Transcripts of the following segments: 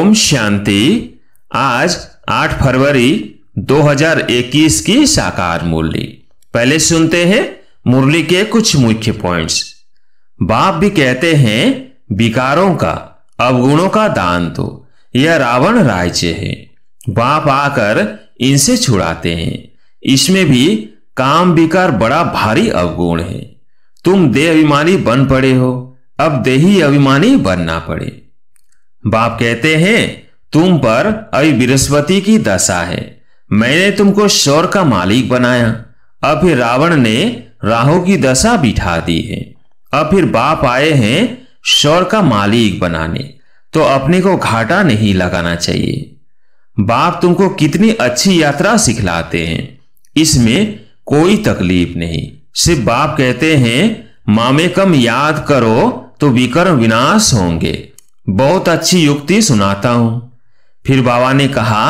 ओम शांति। आज 8 फरवरी 2021 की साकार मुरली। पहले सुनते हैं मुरली के कुछ मुख्य पॉइंट्स। बाप भी कहते हैं विकारों का अवगुणों का दान दो, यह रावण राज्य है। बाप आकर इनसे छुड़ाते हैं। इसमें भी काम विकार बड़ा भारी अवगुण है। तुम देह अभिमानी बन पड़े हो, अब देही अभिमानी बनना पड़े। बाप कहते हैं तुम पर अभी बृहस्पति की दशा है। मैंने तुमको शौर का मालिक बनाया, अब फिर रावण ने राहु की दशा बिठा दी है। अब फिर बाप आए हैं शौर का मालिक बनाने, तो अपने को घाटा नहीं लगाना चाहिए। बाप तुमको कितनी अच्छी यात्रा सिखलाते हैं, इसमें कोई तकलीफ नहीं। सिर्फ बाप कहते हैं मामे कम याद करो तो विकर्म विनाश होंगे। बहुत अच्छी युक्ति सुनाता हूं। फिर बाबा ने कहा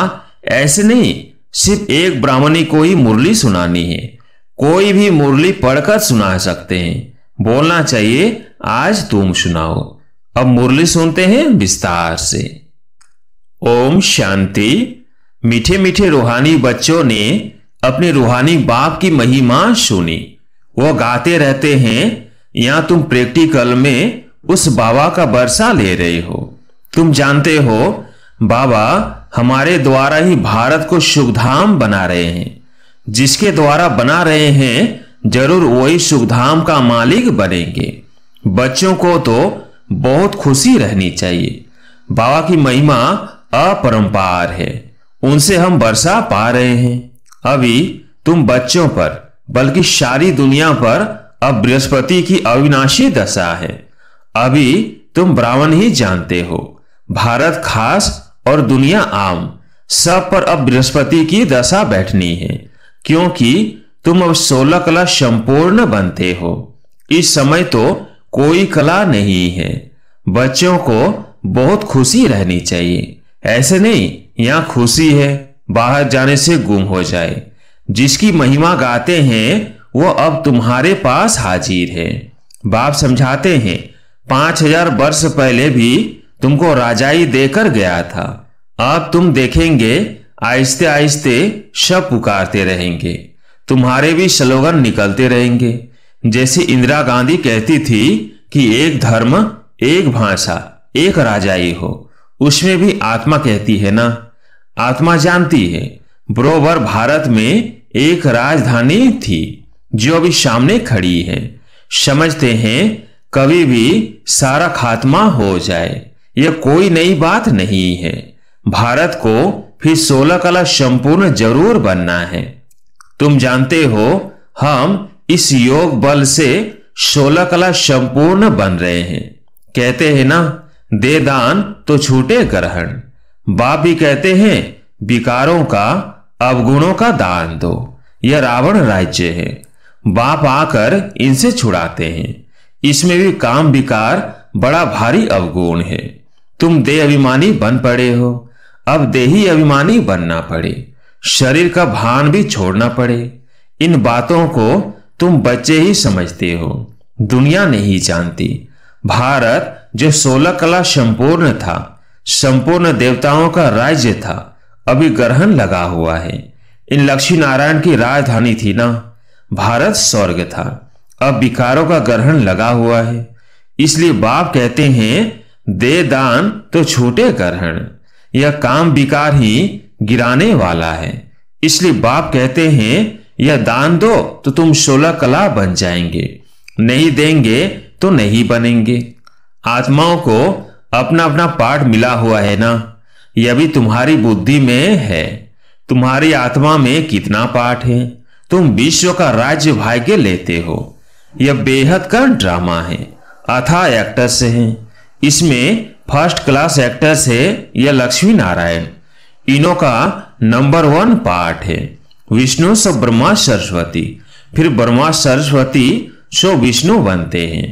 ऐसे नहीं, सिर्फ एक ब्राह्मणी को ही मुरली सुनानी है। कोई भी मुरली पढ़कर सुना सकते हैं। बोलना चाहिए आज तुम सुनाओ। अब मुरली सुनते हैं विस्तार से। ओम शांति। मीठे मीठे रूहानी बच्चों ने अपने रूहानी बाप की महिमा सुनी। वो गाते रहते हैं। यहां तुम प्रैक्टिकल में उस बाबा का बरसा ले रहे हो। तुम जानते हो बाबा हमारे द्वारा ही भारत को सुखधाम बना रहे हैं। जिसके द्वारा बना रहे हैं जरूर वही सुखधाम का मालिक बनेंगे। बच्चों को तो बहुत खुशी रहनी चाहिए। बाबा की महिमा अपरंपार है, उनसे हम बरसा पा रहे हैं। अभी तुम बच्चों पर बल्कि सारी दुनिया पर अब बृहस्पति की अविनाशी दशा है। अभी तुम ब्राह्मण ही जानते हो, भारत खास और दुनिया आम सब पर अब बृहस्पति की दशा बैठनी है, क्योंकि तुम अब 16 कला संपूर्ण बनते हो। इस समय तो कोई कला नहीं है। बच्चों को बहुत खुशी रहनी चाहिए। ऐसे नहीं यहां खुशी है बाहर जाने से गुम हो जाए। जिसकी महिमा गाते हैं वो अब तुम्हारे पास हाजिर है। बाप समझाते हैं 5000 वर्ष पहले भी तुमको राजाई देकर गया था। अब तुम देखेंगे आहिस्ते आहिस्ते सब पुकारते रहेंगे। तुम्हारे भी स्लोगन निकलते रहेंगे। जैसे इंदिरा गांधी कहती थी कि एक धर्म एक भाषा एक राजाई हो, उसमें भी आत्मा कहती है ना। आत्मा जानती है बरोबर भारत में एक राजधानी थी जो अभी सामने खड़ी है। समझते हैं कभी भी सारा खात्मा हो जाए, यह कोई नई बात नहीं है। भारत को फिर 16 कला संपूर्ण जरूर बनना है। तुम जानते हो हम इस योग बल से 16 कला संपूर्ण बन रहे हैं। कहते हैं ना दे दान तो छूटे ग्रहण। बाप भी कहते हैं विकारों का अवगुणों का दान दो, यह रावण राज्य है। बाप आकर इनसे छुड़ाते हैं। इसमें भी काम विकार बड़ा भारी अवगुण है। तुम देह अभिमानी बन पड़े हो, अब देही अभिमानी बनना पड़े। शरीर का भान भी छोड़ना पड़े। इन बातों को तुम बच्चे ही समझते हो, दुनिया नहीं जानती। भारत जो 16 कला संपूर्ण था, संपूर्ण देवताओं का राज्य था, अभी ग्रहण लगा हुआ है। इन लक्ष्मी नारायण की राजधानी थी ना, भारत स्वर्ग था। अब विकारों का ग्रहण लगा हुआ है। इसलिए बाप कहते हैं दे दान तो छूटे ग्रहण। यह काम विकार ही गिराने वाला है। इसलिए बाप कहते हैं यह दान दो तो तुम 16 कला बन जाएंगे, नहीं देंगे तो नहीं बनेंगे। आत्माओं को अपना अपना पाठ मिला हुआ है ना, यह भी तुम्हारी बुद्धि में है। तुम्हारी आत्मा में कितना पाठ है। तुम विश्व का राज्य भाग्य लेते हो। यह बेहद का ड्रामा है। अथाह एक्टर्स हैं। इसमें फर्स्ट क्लास एक्टर्स है यह लक्ष्मी नारायण। इनों का नंबर 1 पार्ट है। विष्णु सो ब्रह्मा सरस्वती, फिर ब्रह्मा सरस्वती सो विष्णु बनते हैं।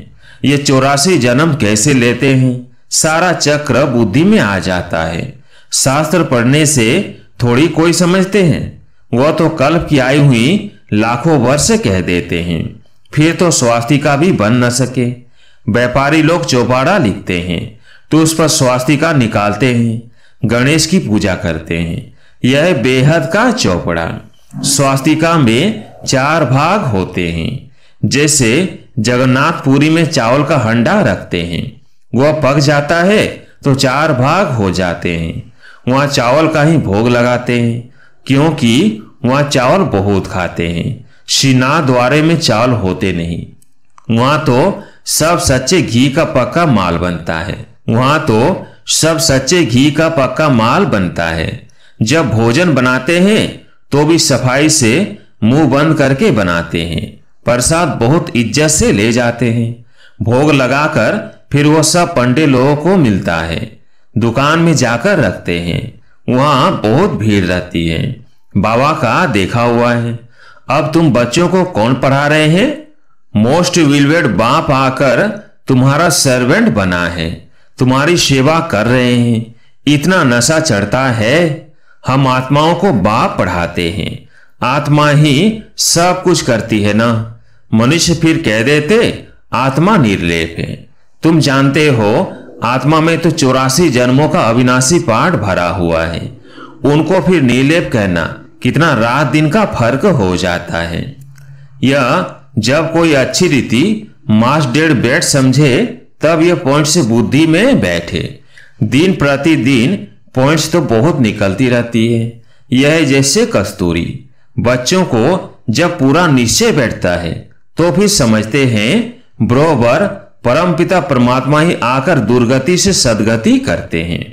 ये 84 जन्म कैसे लेते हैं, सारा चक्र बुद्धि में आ जाता है। शास्त्र पढ़ने से थोड़ी कोई समझते हैं। वह तो कल्प की आई हुई लाखों वर्ष कह देते हैं। फिर तो स्वास्तिका भी बन न सके। व्यापारी लोग चौपाड़ा लिखते हैं तो उस पर स्वास्तिका निकालते हैं। गणेश की पूजा करते हैं। यह बेहद का चौपड़ा। स्वास्तिका में 4 भाग होते हैं। जैसे जगन्नाथपुरी में चावल का हंडा रखते हैं, वह पक जाता है तो 4 भाग हो जाते हैं। वहाँ चावल का ही भोग लगाते हैं, क्योंकि वहाँ चावल बहुत खाते हैं। श्रीनाथ द्वारे में चावल होते नहीं। वहाँ तो सब सच्चे घी का पक्का माल बनता है। वहाँ तो सब सच्चे घी का पक्का माल बनता है। जब भोजन बनाते हैं तो भी सफाई से मुंह बंद करके बनाते हैं। प्रसाद बहुत इज्जत से ले जाते हैं। भोग लगाकर फिर वो सब पंडे लोगों को मिलता है। दुकान में जाकर रखते हैं। वहाँ बहुत भीड़ रहती है। बाबा का देखा हुआ है। अब तुम बच्चों को कौन पढ़ा रहे हैं? मोस्ट विलवेड बाप आकर तुम्हारा सर्वेंट बना है, तुम्हारी सेवा कर रहे हैं। इतना नशा चढ़ता है। हम आत्माओं को बाप पढ़ाते हैं। आत्मा ही सब कुछ करती है ना। मनुष्य फिर कह देते आत्मा निर्लेप है। तुम जानते हो आत्मा में तो 84 जन्मों का अविनाशी पाठ भरा हुआ है। उनको फिर निर्लेप कहना कितना रात दिन का फर्क हो जाता है। यह जब कोई अच्छी रीति मास डेढ़ बैठ समझे तब यह पॉइंट से बुद्धि में बैठे। दिन प्रतिदिन पॉइंट्स तो बहुत निकलती रहती है। यह जैसे कस्तूरी। बच्चों को जब पूरा निश्चय बैठता है तो फिर समझते हैं बरोबर परमपिता परमात्मा ही आकर दुर्गति से सदगति करते हैं।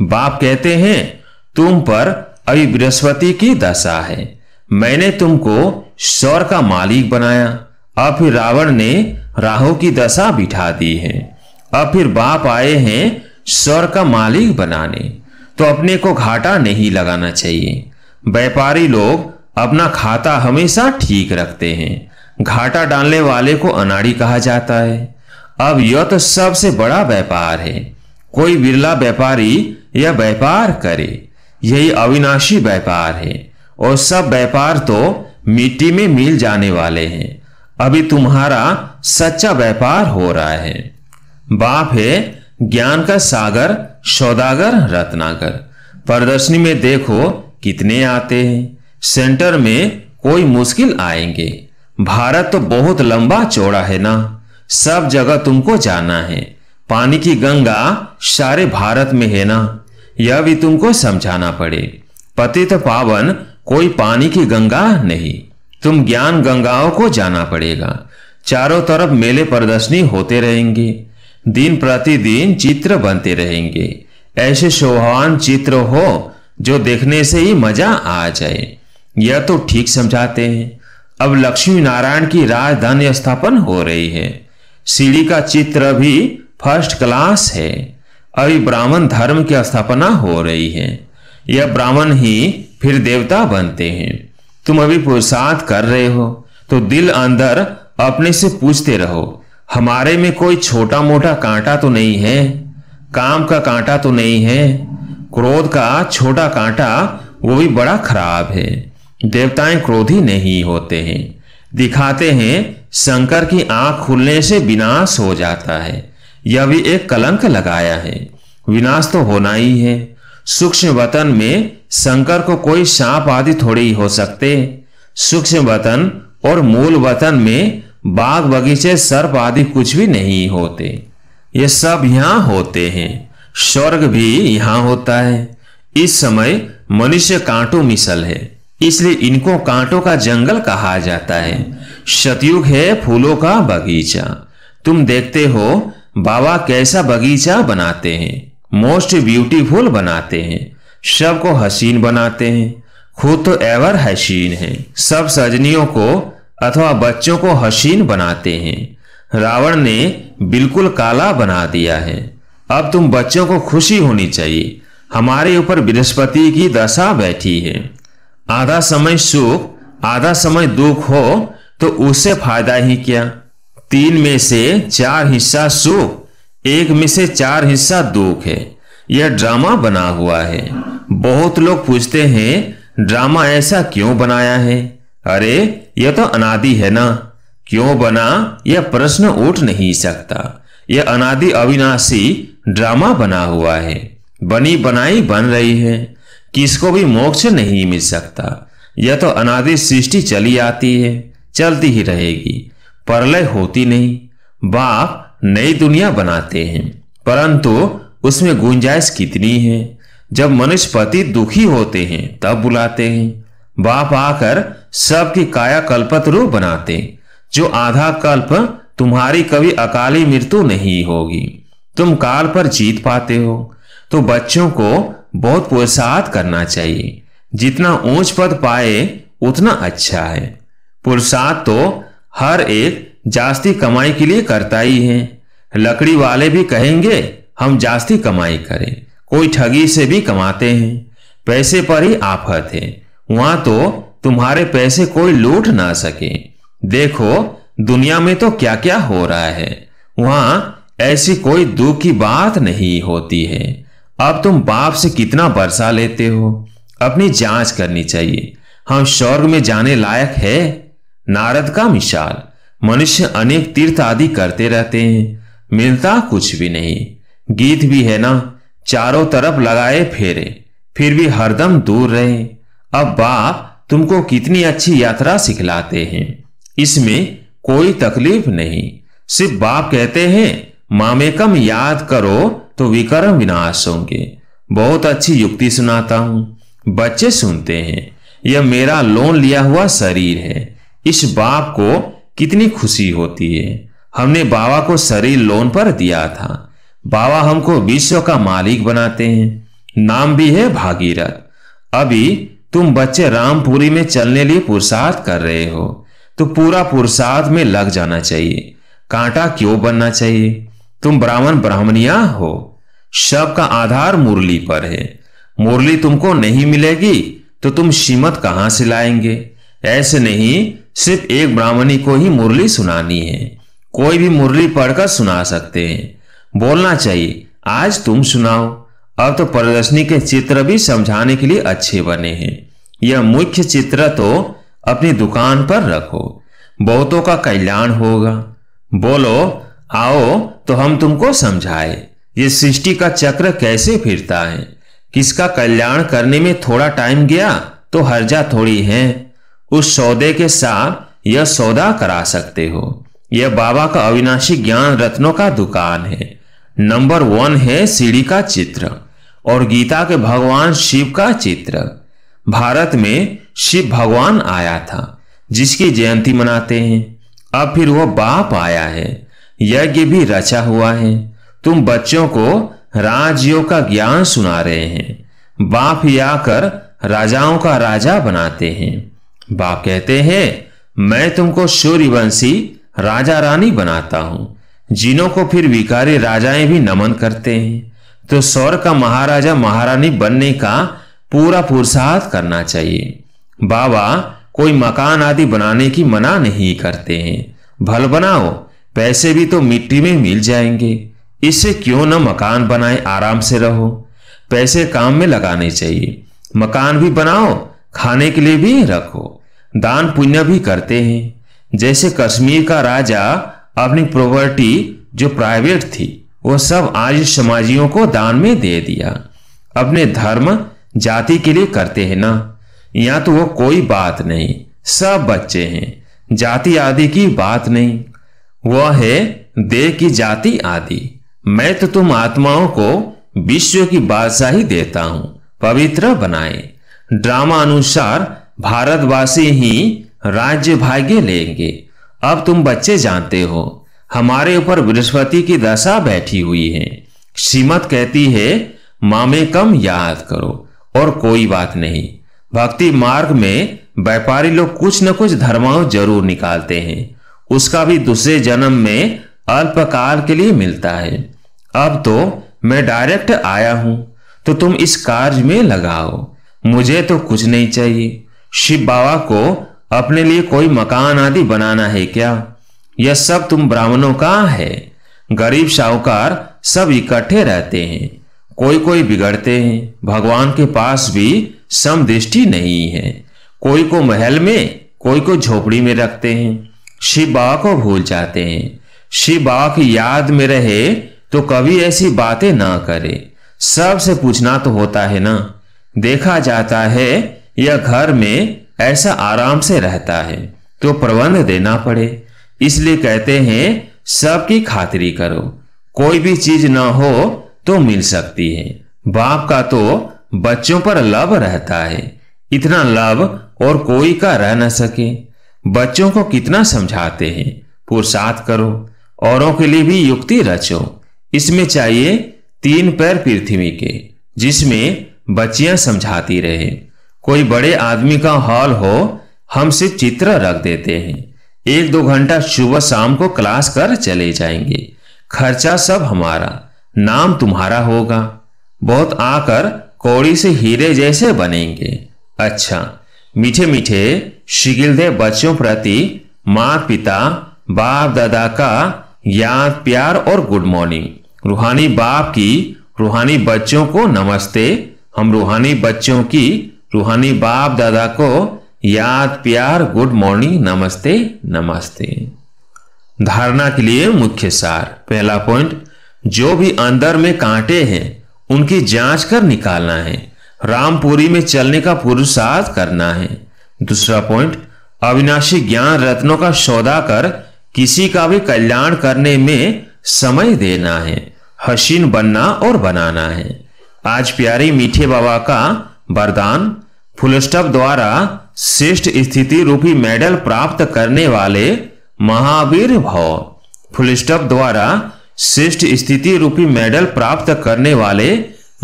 बाप कहते हैं तुम पर अभी बृहस्पति की दशा है। मैंने तुमको स्वर का मालिक बनाया। अब फिर रावण ने राहु की दशा बिठा दी है। अब फिर बाप आए हैं स्वर का मालिक बनाने। तो अपने को घाटा नहीं लगाना चाहिए। व्यापारी लोग अपना खाता हमेशा ठीक रखते हैं। घाटा डालने वाले को अनाड़ी कहा जाता है। अब यह तो सबसे बड़ा व्यापार है। कोई बिरला व्यापारी यह व्यापार करे। यही अविनाशी व्यापार है। और सब व्यापार तो मिट्टी में मिल जाने वाले हैं। अभी तुम्हारा सच्चा व्यापार हो रहा है। बाप है ज्ञान का सागर, सौदागर, रत्नाकर। प्रदर्शनी में देखो कितने आते हैं। सेंटर में कोई मुश्किल आएंगे। भारत तो बहुत लंबा चौड़ा है ना। सब जगह तुमको जाना है। पानी की गंगा सारे भारत में है ना। यह भी तुमको समझाना पड़े। पतित पावन कोई पानी की गंगा नहीं। तुम ज्ञान गंगाओं को जाना पड़ेगा। चारों तरफ मेले प्रदर्शनी होते रहेंगे। दिन प्रतिदिन चित्र बनते रहेंगे। ऐसे शोभावान चित्र हो जो देखने से ही मजा आ जाए। यह तो ठीक समझाते हैं। अब लक्ष्मी नारायण की राजधानी स्थापन हो रही है। सीढ़ी का चित्र भी फर्स्ट क्लास है। अभी ब्राह्मण धर्म की स्थापना हो रही है। यह ब्राह्मण ही फिर देवता बनते हैं। तुम अभी पुरुषार्थ कर रहे हो तो दिल अंदर अपने से पूछते रहो हमारे में कोई छोटा मोटा कांटा तो नहीं है। काम का कांटा तो नहीं है। क्रोध का छोटा कांटा वो भी बड़ा खराब है। देवताएं क्रोधी नहीं होते हैं। दिखाते हैं शंकर की आंख खुलने से विनाश हो जाता है। यह भी एक कलंक लगाया है। विनाश तो होना ही है। सूक्ष्म वतन में शंकर को कोई सांप आदि थोड़े ही हो सकते। सूक्ष्म वतन और मूल वतन में बाग बगीचे सर्प आदि कुछ भी नहीं होते। ये सब यहाँ होते हैं। स्वर्ग भी यहाँ होता है। इस समय मनुष्य कांटों मिसल है, इसलिए इनको कांटों का जंगल कहा जाता है। सतयुग है फूलों का बगीचा। तुम देखते हो बाबा कैसा बगीचा बनाते हैं। मोस्ट ब्यूटीफुल बनाते हैं। सबको हसीन बनाते हैं। खुद तो एवर हसीन है। सब सजनियों को अथवा बच्चों को हसीन बनाते हैं। रावण ने बिल्कुल काला बना दिया है। अब तुम बच्चों को खुशी होनी चाहिए। हमारे ऊपर बृहस्पति की दशा बैठी है। आधा समय सुख आधा समय दुख हो तो उससे फायदा ही क्या। 3 में से 4 हिस्सा सुख, 1 में से 4 हिस्सा दुख है। यह ड्रामा बना हुआ है। बहुत लोग पूछते हैं ड्रामा ऐसा क्यों बनाया है। अरे यह तो अनादि है ना। क्यों बना यह प्रश्न उठ नहीं सकता। यह अनादि अविनाशी ड्रामा बना हुआ है। बनी बनाई बन रही है। किसको भी मोक्ष नहीं मिल सकता। यह तो अनादि सृष्टि चली आती है, चलती ही रहेगी, प्रलय होती नहीं। बाप नई दुनिया बनाते हैं, परंतु उसमें गुंजाइश कितनी है। जब मनुष्य पति दुखी होते हैं तब बुलाते हैं। बाप आकर सबकी काया कल्पतरू बनाते, जो आधा कल्प तुम्हारी कभी अकाली मृत्यु नहीं होगी। तुम काल पर जीत पाते हो तो बच्चों को बहुत पुरुषार्थ करना चाहिए। जितना ऊंच पद पाए उतना अच्छा है। पुरुषार्थ तो हर एक जास्ती कमाई के लिए करता ही है। लकड़ी वाले भी कहेंगे हम जास्ती कमाई करें। कोई ठगी से भी कमाते हैं। पैसे पर ही आफत है, वहां तो तुम्हारे पैसे कोई लूट ना सके। देखो दुनिया में तो क्या क्या हो रहा है, वहां ऐसी कोई दुख की बात नहीं होती है। अब तुम बाप से कितना बरसा लेते हो, अपनी जांच करनी चाहिए। हम स्वर्ग में जाने लायक है? नारद का मिसाल, मनुष्य अनेक तीर्थ आदि करते रहते हैं, मिलता कुछ भी नहीं। गीत भी है ना, चारों तरफ लगाए फेरे, फिर भी हरदम दूर रहे। अब बाप तुमको कितनी अच्छी यात्रा सिखलाते हैं, इसमें कोई तकलीफ नहीं। सिर्फ बाप कहते हैं मामेकम याद करो तो विकर्म विनाश होंगे। बहुत अच्छी युक्ति सुनाता हूं, बच्चे सुनते हैं। यह मेरा लोन लिया हुआ शरीर है। इस बाप को कितनी खुशी होती है। हमने बाबा को शरीर लोन पर दिया था। बाबा हमको विश्व का मालिक बनाते हैं। नाम भी है भागीरथ। अभी तुम बच्चे रामपुरी में चलने लिए पुरुषार्थ कर रहे हो तो पूरा पुरुषार्थ में लग जाना चाहिए। कांटा क्यों बनना चाहिए? तुम ब्राह्मण ब्राह्मणिया हो। सबका आधार मुरली पर है। मुरली तुमको नहीं मिलेगी तो तुम श्रीमत कहां से लाएंगे? ऐसे नहीं सिर्फ एक ब्राह्मणी को ही मुरली सुनानी है, कोई भी मुरली पढ़कर सुना सकते हैं। बोलना चाहिए आज तुम सुनाओ। अब तो प्रदर्शनी के चित्र भी समझाने के लिए अच्छे बने हैं। यह मुख्य चित्र तो अपनी दुकान पर रखो, बहुतों का कल्याण होगा। बोलो आओ तो हम तुमको समझाए ये सृष्टि का चक्र कैसे फिरता है। किसका कल्याण करने में थोड़ा टाइम गया तो हर्जा थोड़ी है। उस सौदे के साथ यह सौदा करा सकते हो। यह बाबा का अविनाशी ज्ञान रत्नों का दुकान है। नंबर 1 है सीढ़ी का चित्र और गीता के भगवान शिव का चित्र। भारत में शिव भगवान आया था जिसकी जयंती मनाते हैं। अब फिर वो बाप आया है, यज्ञ भी रचा हुआ है। तुम बच्चों को राजयोग का ज्ञान सुना रहे हैं। बाप ही आकर राजाओं का राजा बनाते हैं। बाप कहते हैं मैं तुमको सूर्यवंशी राजा रानी बनाता हूं, जिनों को फिर विकारी राजाएं भी नमन करते हैं। तो स्वर्ग का महाराजा महारानी बनने का पूरा पुरुषार्थ करना चाहिए। बाबा कोई मकान आदि बनाने की मना नहीं करते हैं। भल बनाओ, पैसे भी तो मिट्टी में मिल जाएंगे। इससे क्यों न मकान बनाए, आराम से रहो। पैसे काम में लगाने चाहिए। मकान भी बनाओ, खाने के लिए भी रखो। दान पुण्य भी करते हैं। जैसे कश्मीर का राजा अपनी प्रॉपर्टी जो प्राइवेट थी वो सब आज समाजियों को दान में दे दिया। अपने धर्म जाति के लिए करते हैं ना। यहाँ तो वो कोई बात नहीं, सब बच्चे हैं। जाति आदि की बात नहीं, वह है देह की जाति आदि। मैं तो तुम आत्माओं को विश्व की बादशाही देता हूं, पवित्र बनाए। ड्रामा अनुसार भारतवासी ही राज्य भाग्य लेंगे। अब तुम बच्चे जानते हो हमारे ऊपर बृहस्पति की दशा बैठी हुई है। श्रीमत कहती है मामे कम याद करो और कोई बात नहीं। भक्ति मार्ग में व्यापारी लोग कुछ न कुछ धर्माओं जरूर निकालते हैं, उसका भी दूसरे जन्म में अल्पकाल के लिए मिलता है। अब तो मैं डायरेक्ट आया हूं तो तुम इस कार्य में लगाओ। मुझे तो कुछ नहीं चाहिए। शिव बाबा को अपने लिए कोई मकान आदि बनाना है क्या? यह सब तुम ब्राह्मणों का है। गरीब साहूकार सब इकट्ठे रहते हैं, कोई कोई बिगड़ते हैं। भगवान के पास भी समदृष्टि नहीं है। कोई को महल में, कोई को झोपड़ी में रखते हैं। शिव बाबा को भूल जाते हैं। शिव बाबा की याद में रहे तो कभी ऐसी बातें ना करे। सबसे पूछना तो होता है ना। देखा जाता है यह घर में ऐसा आराम से रहता है तो प्रबंध देना पड़े, इसलिए कहते हैं सबकी खातिरी करो। कोई भी चीज न हो तो मिल सकती है। बाप का तो बच्चों पर लव रहता है, इतना लव और कोई का रह न सके। बच्चों को कितना समझाते हैं, पुरुषार्थ करो, औरों के लिए भी युक्ति रचो। इसमें चाहिए 3 पैर पृथ्वी के, जिसमें बच्चियां समझाती रहे। कोई बड़े आदमी का हॉल हो, हम सिर्फ चित्र रख देते हैं, 1-2 घंटा सुबह शाम को क्लास कर चले जाएंगे। खर्चा सब हमारा, नाम तुम्हारा होगा। बहुत आकर कौड़ी से हीरे जैसे बनेंगे। अच्छा, मीठे मीठे शिगिलदे बच्चों प्रति माता पिता बाप दादा का याद प्यार और गुड मॉर्निंग। रूहानी बाप की रूहानी बच्चों को नमस्ते। हम रूहानी बच्चों की रूहानी बाप दादा को याद प्यार गुड मॉर्निंग नमस्ते नमस्ते। धारणा के लिए मुख्य सार। पहला पॉइंट, जो भी अंदर में कांटे हैं उनकी जांच कर निकालना है। रामपुरी में चलने का पुरुषार्थ करना है। दूसरा पॉइंट, अविनाशी ज्ञान रत्नों का सौदा कर किसी का भी कल्याण करने में समय देना है। हसीन बनना और बनाना है। आज प्यारे मीठे बाबा का वरदान, फुल स्टॉप द्वारा श्रेष्ठ स्थिति रूपी मेडल प्राप्त करने वाले महावीर भव। फुल स्टॉप द्वारा श्रेष्ठ स्थिति रूपी मेडल प्राप्त करने वाले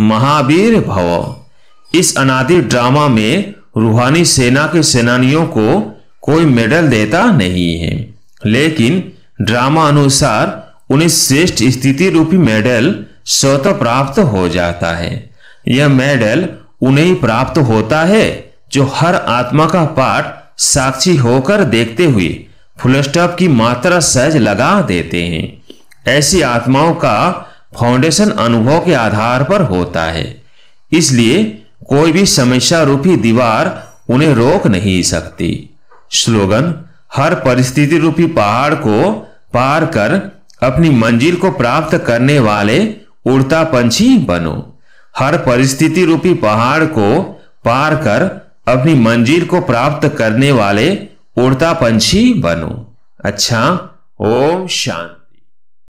महावीर भव। इस अनादि ड्रामा में रूहानी सेना के सेनानियों को कोई मेडल देता नहीं है, लेकिन ड्रामा अनुसार उन्हें श्रेष्ठ स्थिति रूपी मेडल स्वतः प्राप्त हो जाता है। यह मेडल उन्हें ही प्राप्त होता है जो हर आत्मा का पाठ साक्षी होकर देखते हुए फुल स्टॉप की मात्रा सहज लगा देते हैं। ऐसी आत्माओं का फाउंडेशन अनुभव के आधार पर होता है, इसलिए कोई भी समस्या रूपी दीवार उन्हें रोक नहीं सकती। स्लोगन, हर परिस्थिति रूपी पहाड़ को पार कर अपनी मंजिल को प्राप्त करने वाले उड़ता पंछी बनो। हर परिस्थिति रूपी पहाड़ को पार कर अपनी मंजिल को प्राप्त करने वाले उड़ता पंछी बनो। अच्छा, ओम शांति।